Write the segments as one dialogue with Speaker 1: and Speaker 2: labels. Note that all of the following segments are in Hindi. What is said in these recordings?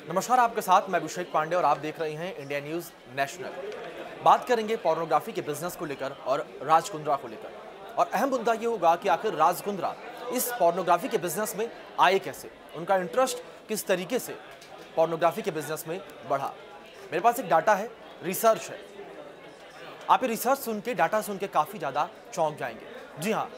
Speaker 1: नमस्कार, आपके साथ मैं अभिषेक पांडे और आप देख रहे हैं इंडिया न्यूज़ नेशनल। बात करेंगे पोर्नोग्राफी के बिजनेस को लेकर और राज कुंद्रा को लेकर। और अहम मुद्दा ये होगा कि आखिर राज कुंद्रा इस पोर्नोग्राफी के बिजनेस में आए कैसे, उनका इंटरेस्ट किस तरीके से पोर्नोग्राफी के बिजनेस में बढ़ा। मेरे पास एक डाटा है, रिसर्च है। आप ये रिसर्च सुन के, डाटा सुन के काफ़ी ज़्यादा चौंक जाएंगे। जी हाँ,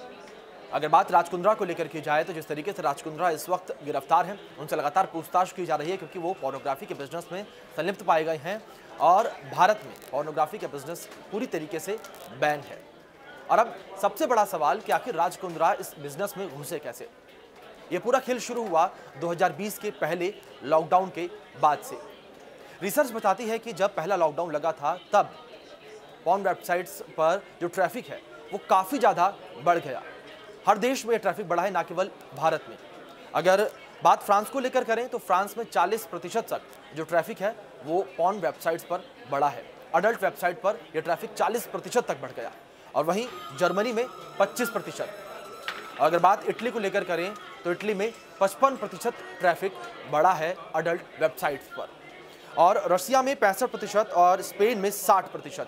Speaker 1: अगर बात राज कुंद्रा को लेकर की जाए तो जिस तरीके से राज कुंद्रा इस वक्त गिरफ्तार हैं, उनसे लगातार पूछताछ की जा रही है क्योंकि वो पोर्नोग्राफी के बिजनेस में संलिप्त पाए गए हैं और भारत में पोर्नोग्राफी का बिजनेस पूरी तरीके से बैन है। और अब सबसे बड़ा सवाल कि आखिर राज कुंद्रा इस बिजनेस में घुसे कैसे। ये पूरा खेल शुरू हुआ 2020 के पहले लॉकडाउन के बाद से। रिसर्च बताती है कि जब पहला लॉकडाउन लगा था तब पॉर्न वेबसाइट्स पर जो ट्रैफिक है वो काफ़ी ज़्यादा बढ़ गया। हर देश में ट्रैफिक बढ़ा है, ना केवल भारत में। अगर बात फ्रांस को लेकर करें तो फ्रांस में 40% तक जो ट्रैफिक है वो पॉर्न वेबसाइट्स पर बढ़ा है। अडल्ट वेबसाइट पर यह ट्रैफिक 40% तक बढ़ गया। और वहीं जर्मनी में 25%। अगर बात इटली को लेकर करें तो इटली में 55% ट्रैफिक बढ़ा है अडल्ट वेबसाइट्स पर। और रशिया में 65% और स्पेन में 60%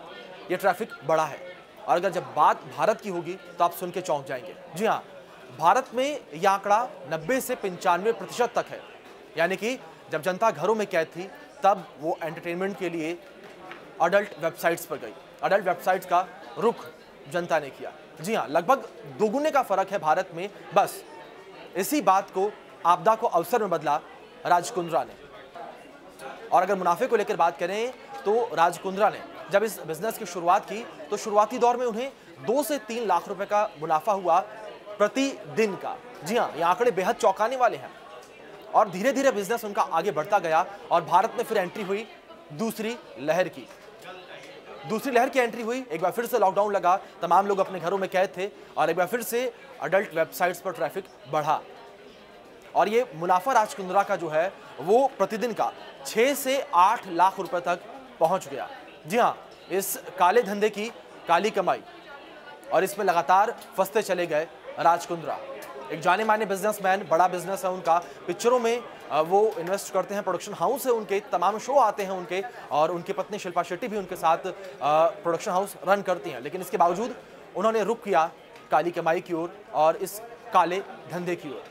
Speaker 1: ये ट्रैफिक बढ़ा है। और अगर जब बात भारत की होगी तो आप सुन के चौंक जाएंगे। जी हाँ, भारत में यह आंकड़ा 90 से 95% तक है। यानी कि जब जनता घरों में कैद थी तब वो एंटरटेनमेंट के लिए अडल्ट वेबसाइट्स पर गई। अडल्ट वेबसाइट्स का रुख जनता ने किया। जी हाँ, लगभग दोगुने का फर्क है भारत में। बस इसी बात को, आपदा को अवसर में बदला राज कुंद्रा ने। और अगर मुनाफे को लेकर बात करें तो राज कुंद्रा ने जब इस बिजनेस की शुरुआत की तो शुरुआती दौर में उन्हें 2 से 3 लाख रुपए का मुनाफा हुआ प्रतिदिन का। जी हाँ, ये आंकड़े बेहद चौंकाने वाले हैं। और धीरे धीरे बिजनेस उनका आगे बढ़ता गया और भारत में फिर एंट्री हुई दूसरी लहर की। एंट्री हुई, एक बार फिर से लॉकडाउन लगा, तमाम लोग अपने घरों में कैद थे और एक बार फिर से अडल्ट वेबसाइट्स पर ट्रैफिक बढ़ा। और ये मुनाफा राज कुंद्रा का जो है वो प्रतिदिन का 6 से 8 लाख रुपए तक पहुंच गया। जी हाँ, इस काले धंधे की काली कमाई और इसमें लगातार फंसते चले गए राज कुंद्रा। एक जाने माने बिजनेसमैन, बड़ा बिजनेस है उनका। पिक्चरों में वो इन्वेस्ट करते हैं, प्रोडक्शन हाउस है उनके, तमाम शो आते हैं उनके और उनकी पत्नी शिल्पा शेट्टी भी उनके साथ प्रोडक्शन हाउस रन करती हैं। लेकिन इसके बावजूद उन्होंने रुख किया काली कमाई की ओर और इस काले धंधे की ओर।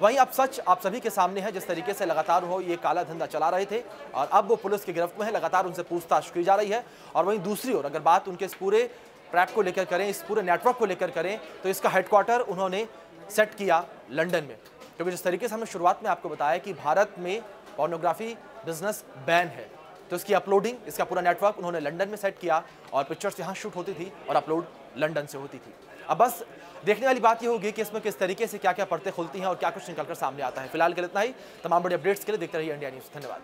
Speaker 1: वहीं अब सच आप सभी के सामने है, जिस तरीके से लगातार वो ये काला धंधा चला रहे थे और अब वो पुलिस की गिरफ्त में है, लगातार उनसे पूछताछ की जा रही है। और वहीं दूसरी ओर अगर बात उनके इस पूरे ट्रैक को लेकर करें, इस पूरे नेटवर्क को लेकर करें तो इसका हेडक्वार्टर उन्होंने सेट किया लंदन में। क्योंकि जिस तरीके से हमने शुरुआत में आपको बताया कि भारत में पोर्नोग्राफी बिजनेस बैन है, तो इसकी अपलोडिंग, इसका पूरा नेटवर्क उन्होंने लंदन में सेट किया और पिक्चर्स यहाँ शूट होती थी और अपलोड लंदन से होती थी। अब बस देखने वाली बात ये होगी कि इसमें किस तरीके से क्या क्या परतें खुलती हैं और क्या कुछ निकलकर सामने आता है। फिलहाल के लिए इतना ही। तमाम बड़े अपडेट्स के लिए देखते रहिए इंडिया न्यूज़। धन्यवाद।